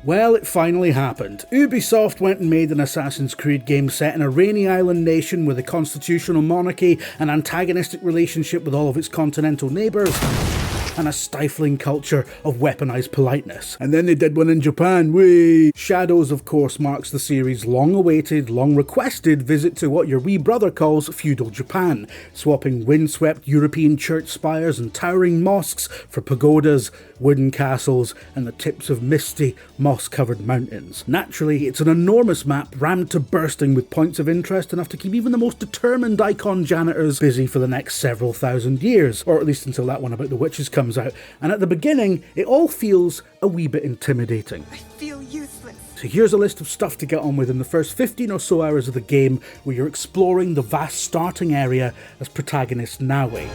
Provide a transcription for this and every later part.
Well, it finally happened. Ubisoft went and made an Assassin's Creed game set in a rainy island nation with a constitutional monarchy, an antagonistic relationship with all of its continental neighbours, and a stifling culture of weaponized politeness. And then they did one in Japan, whee! Shadows, of course, marks the series' long-awaited, long-requested visit to what your wee brother calls Feudal Japan, swapping windswept European church spires and towering mosques for pagodas, wooden castles, and the tips of misty, moss-covered mountains. Naturally, it's an enormous map rammed to bursting with points of interest enough to keep even the most determined icon janitors busy for the next several thousand years, or at least until that one about the witches comes out. And at the beginning, it all feels a wee bit intimidating. I feel useless. So here's a list of stuff to get on with in the first 15 or so hours of the game, where you're exploring the vast starting area as protagonist Naoe.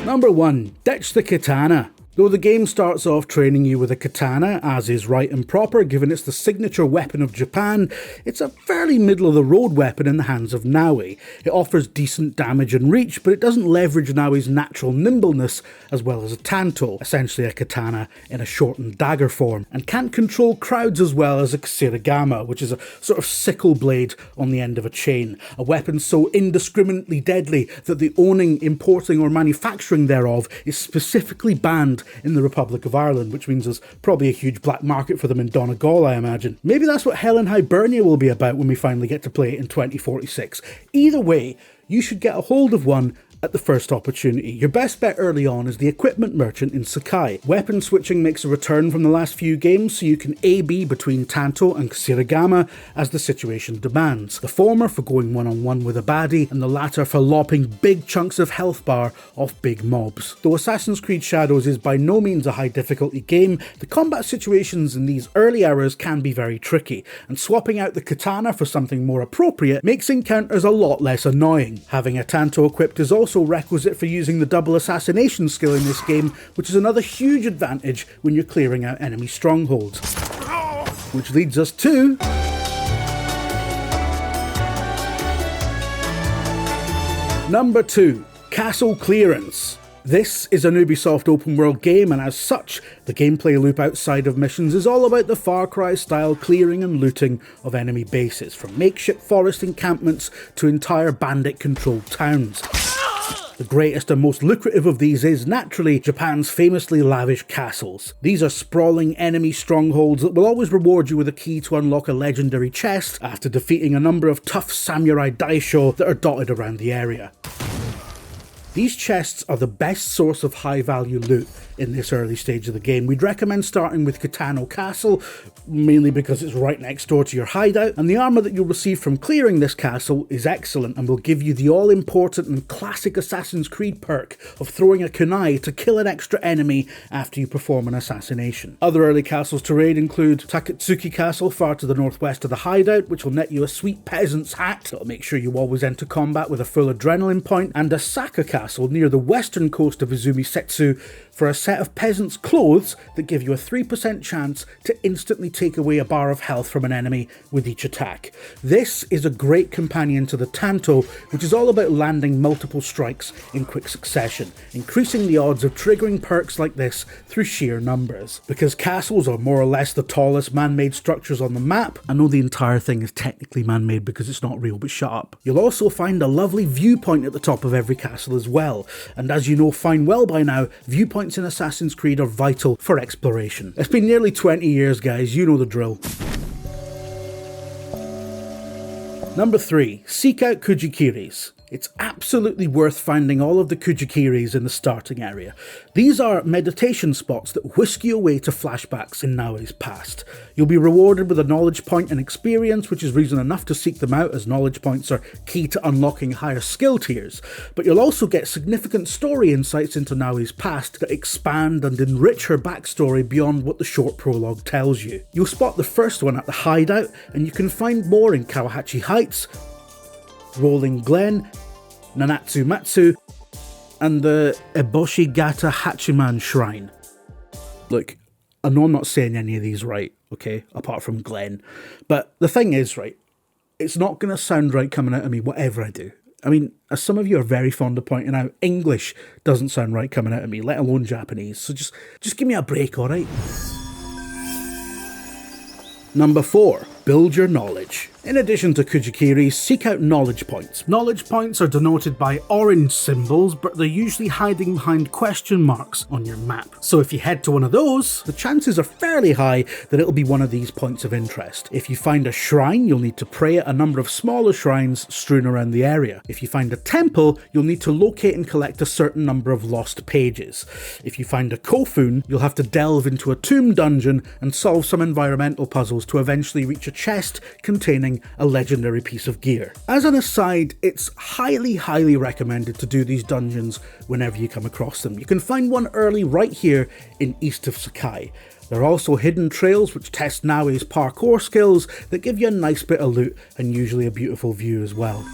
Number 1. Ditch the katana. Though the game starts off training you with a katana, as is right and proper given it's the signature weapon of Japan, it's a fairly middle-of-the-road weapon in the hands of Naoe. It offers decent damage and reach, but it doesn't leverage Naoe's natural nimbleness as well as a tanto, essentially a katana in a shortened dagger form, and can't control crowds as well as a kusarigama, which is a sort of sickle blade on the end of a chain, a weapon so indiscriminately deadly that the owning, importing or manufacturing thereof is specifically banned in the Republic of Ireland, which means there's probably a huge black market for them in Donegal, I imagine. Maybe that's what Hell in Hibernia will be about when we finally get to play it in 2046. Either way, you should get a hold of one at the first opportunity. Your best bet early on is the equipment merchant in Sakai. Weapon switching makes a return from the last few games, so you can A-B between Tanto and Kusarigama as the situation demands. The former for going one-on-one with a baddie, and the latter for lopping big chunks of health bar off big mobs. Though Assassin's Creed Shadows is by no means a high difficulty game, the combat situations in these early hours can be very tricky, and swapping out the katana for something more appropriate makes encounters a lot less annoying. Having a Tanto equipped is also requisite for using the double assassination skill in this game, which is another huge advantage when you're clearing out enemy strongholds. Which leads us to... Number 2. Castle Clearance. This is an Ubisoft open world game, and as such, the gameplay loop outside of missions is all about the Far Cry style clearing and looting of enemy bases, from makeshift forest encampments to entire bandit controlled towns. The greatest and most lucrative of these is, naturally, Japan's famously lavish castles. These are sprawling enemy strongholds that will always reward you with a key to unlock a legendary chest after defeating a number of tough samurai daisho that are dotted around the area. These chests are the best source of high value loot in this early stage of the game. We'd recommend starting with Katano Castle, mainly because it's right next door to your hideout, and the armour that you'll receive from clearing this castle is excellent and will give you the all-important and classic Assassin's Creed perk of throwing a kunai to kill an extra enemy after you perform an assassination. Other early castles to raid include Takatsuki Castle far to the northwest of the hideout, which will net you a sweet peasant's hat that'll make sure you always enter combat with a full adrenaline point, and Asaka Castle near the western coast of Izumi Setsu for a set of peasants' clothes that give you a 3% chance to instantly take away a bar of health from an enemy with each attack. This is a great companion to the Tanto, which is all about landing multiple strikes in quick succession, increasing the odds of triggering perks like this through sheer numbers. Because castles are more or less the tallest man-made structures on the map, I know the entire thing is technically man-made because it's not real, but shut up. You'll also find a lovely viewpoint at the top of every castle as well, and as you know fine well by now, viewpoints in Assassin's Creed are vital for exploration. It's been nearly 20 years, guys, you know the drill. Number 3. Seek out Kujikiris. It's absolutely worth finding all of the Kujikiris in the starting area. These are meditation spots that whisk you away to flashbacks in Naoe's past. You'll be rewarded with a knowledge point and experience, which is reason enough to seek them out, as knowledge points are key to unlocking higher skill tiers. But you'll also get significant story insights into Naoe's past that expand and enrich her backstory beyond what the short prologue tells you. You'll spot the first one at the hideout, and you can find more in Kawahachi Heights, Rolling Glen, Nanatsu Matsu, and the Eboshigata Hachiman Shrine. Look, I know I'm not saying any of these right, okay, apart from Glen, but the thing is, right, it's not going to sound right coming out of me whatever I do. I mean, as some of you are very fond of pointing out, English doesn't sound right coming out of me, let alone Japanese. So just give me a break, alright? Number 4. Build your knowledge. In addition to Kujikiri, seek out knowledge points. Knowledge points are denoted by orange symbols, but they're usually hiding behind question marks on your map. So if you head to one of those, the chances are fairly high that it'll be one of these points of interest. If you find a shrine, you'll need to pray at a number of smaller shrines strewn around the area. If you find a temple, you'll need to locate and collect a certain number of lost pages. If you find a kofun, you'll have to delve into a tomb dungeon and solve some environmental puzzles to eventually reach a chest containing a legendary piece of gear. As an aside, it's highly recommended to do these dungeons whenever you come across them. You can find one early right here in east of Sakai. There are also hidden trails which test Naoe's parkour skills that give you a nice bit of loot and usually a beautiful view as well.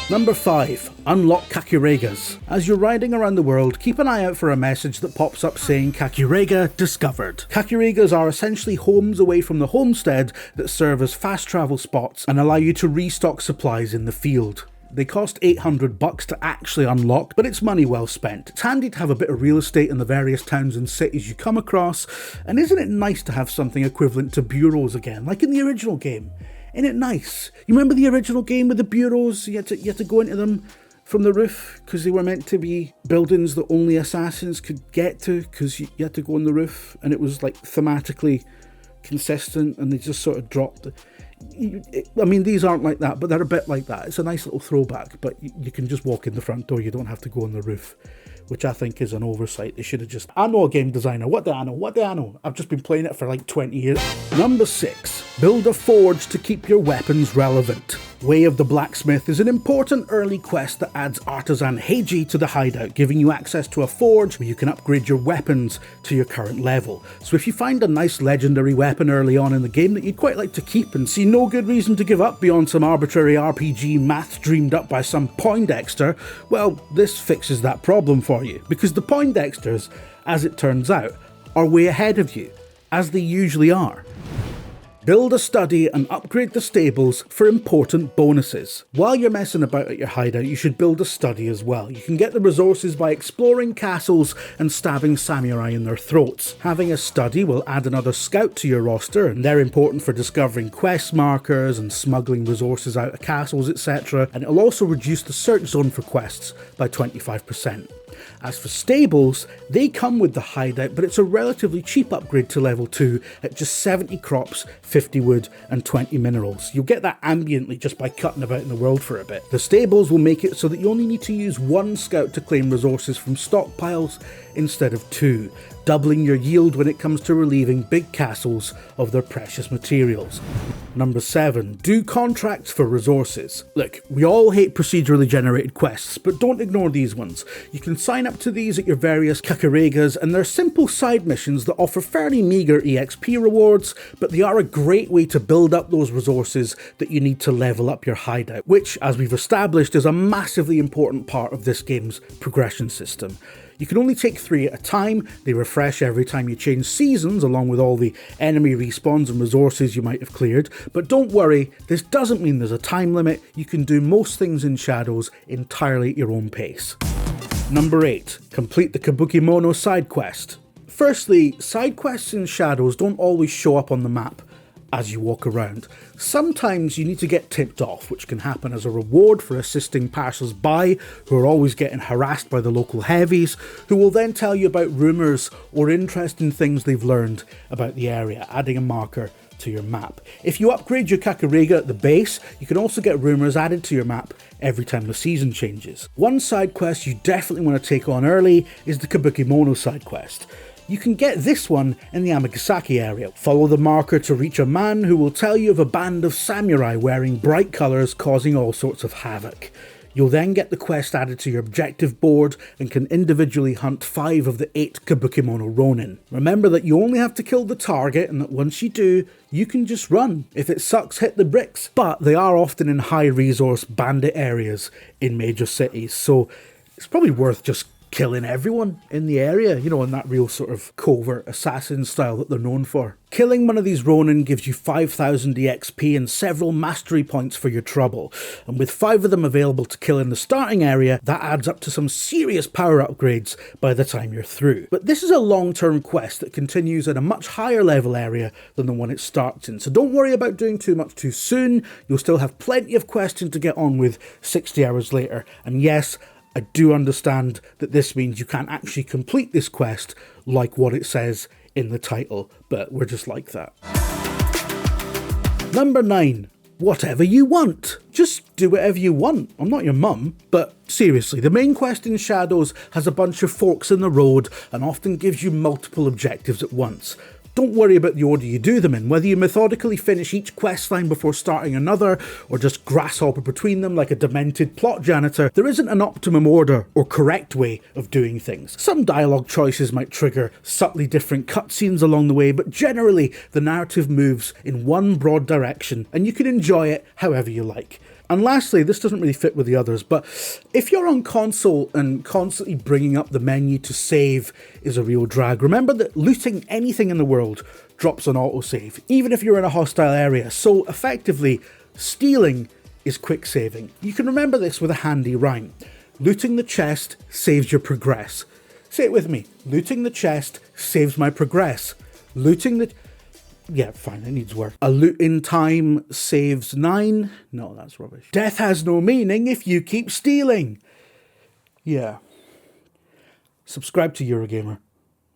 Number 5. Unlock Kakuregas. As you're riding around the world, keep an eye out for a message that pops up saying Kakurega discovered. Kakuregas are essentially homes away from the homestead that serve as fast travel spots and allow you to restock supplies in the field. They cost $800 to actually unlock, but it's money well spent. It's handy to have a bit of real estate in the various towns and cities you come across, and isn't it nice to have something equivalent to bureaus again, like in the original game? Isn't it nice? You remember the original game with the bureaus? You had to go into them from the roof because they were meant to be buildings that only assassins could get to because you had to go on the roof, and it was like thematically consistent, and they just sort of dropped. I mean, these aren't like that, but they're a bit like that. It's a nice little throwback, but you can just walk in the front door. You don't have to go on the roof, which I think is an oversight. They should have just... I know a game designer. What do I know? I've just been playing it for like 20 years. Number 6. Build a forge to keep your weapons relevant. Way of the Blacksmith is an important early quest that adds artisan Heiji to the hideout, giving you access to a forge where you can upgrade your weapons to your current level. So if you find a nice legendary weapon early on in the game that you'd quite like to keep and see no good reason to give up beyond some arbitrary RPG math dreamed up by some Poindexter, well, this fixes that problem for you, because the Poindexters, as it turns out, are way ahead of you, as they usually are. Build a study and upgrade the stables for important bonuses. While you're messing about at your hideout, you should build a study as well. You can get the resources by exploring castles and stabbing samurai in their throats. Having a study will add another scout to your roster, and they're important for discovering quest markers and smuggling resources out of castles, etc. And it'll also reduce the search zone for quests by 25%. As for stables, they come with the hideout, but it's a relatively cheap upgrade to level 2 at just 70 crops, 50 wood and 20 minerals. You'll get that ambiently just by cutting about in the world for a bit. The stables will make it so that you only need to use one scout to claim resources from stockpiles instead of 2, doubling your yield when it comes to relieving big castles of their precious materials. Number 7. Do contracts for resources. Look, we all hate procedurally generated quests, but don't ignore these ones. You can sign up to these at your various Kakuregas, and they're simple side missions that offer fairly meagre EXP rewards, but they are a great way to build up those resources that you need to level up your hideout, which, as we've established, is a massively important part of this game's progression system. You can only take 3 at a time, they refresh every time you change seasons along with all the enemy respawns and resources you might have cleared, but don't worry, this doesn't mean there's a time limit. You can do most things in Shadows entirely at your own pace. Number 8. Complete the Kabukimono side quest. Firstly, side quests in Shadows don't always show up on the map as you walk around. Sometimes you need to get tipped off, which can happen as a reward for assisting passers-by who are always getting harassed by the local heavies, who will then tell you about rumours or interesting things they've learned about the area, adding a marker to your map. If you upgrade your Kakurega at the base, you can also get rumours added to your map every time the season changes. One side quest you definitely want to take on early is the Kabukimono side quest. You can get this one in the Amagasaki area. Follow the marker to reach a man who will tell you of a band of samurai wearing bright colours causing all sorts of havoc. You'll then get the quest added to your objective board and can individually hunt 5 of the 8 Kabukimono Ronin. Remember that you only have to kill the target, and that once you do, you can just run. If it sucks, hit the bricks. But they are often in high resource bandit areas in major cities, so it's probably worth just killing everyone in the area, you know, in that real sort of covert assassin style that they're known for. Killing one of these Ronin gives you 5,000 EXP and several mastery points for your trouble, and with 5 of them available to kill in the starting area, that adds up to some serious power upgrades by the time you're through. But this is a long-term quest that continues at a much higher level area than the one it starts in, so don't worry about doing too much too soon. You'll still have plenty of questing to get on with 60 hours later, and yes, I do understand that this means you can't actually complete this quest like what it says in the title, but we're just like that. Number 9. Whatever you want. Just do whatever you want. I'm not your mum, but seriously, the main quest in Shadows has a bunch of forks in the road and often gives you multiple objectives at once. Don't worry about the order you do them in, whether you methodically finish each quest line before starting another, or just grasshopper between them like a demented plot janitor. There isn't an optimum order or correct way of doing things. Some dialogue choices might trigger subtly different cutscenes along the way, but generally the narrative moves in one broad direction and you can enjoy it however you like. And lastly, this doesn't really fit with the others, but if you're on console and constantly bringing up the menu to save is a real drag, remember that looting anything in the world drops an autosave, even if you're in a hostile area, so effectively, stealing is quick saving. You can remember this with a handy rhyme. Looting the chest saves your progress. Say it with me. Looting the chest saves my progress. Looting the... Yeah, fine, it needs work. A loot in time saves 9. No, that's rubbish. Death has no meaning if you keep stealing. Yeah. Subscribe to Eurogamer.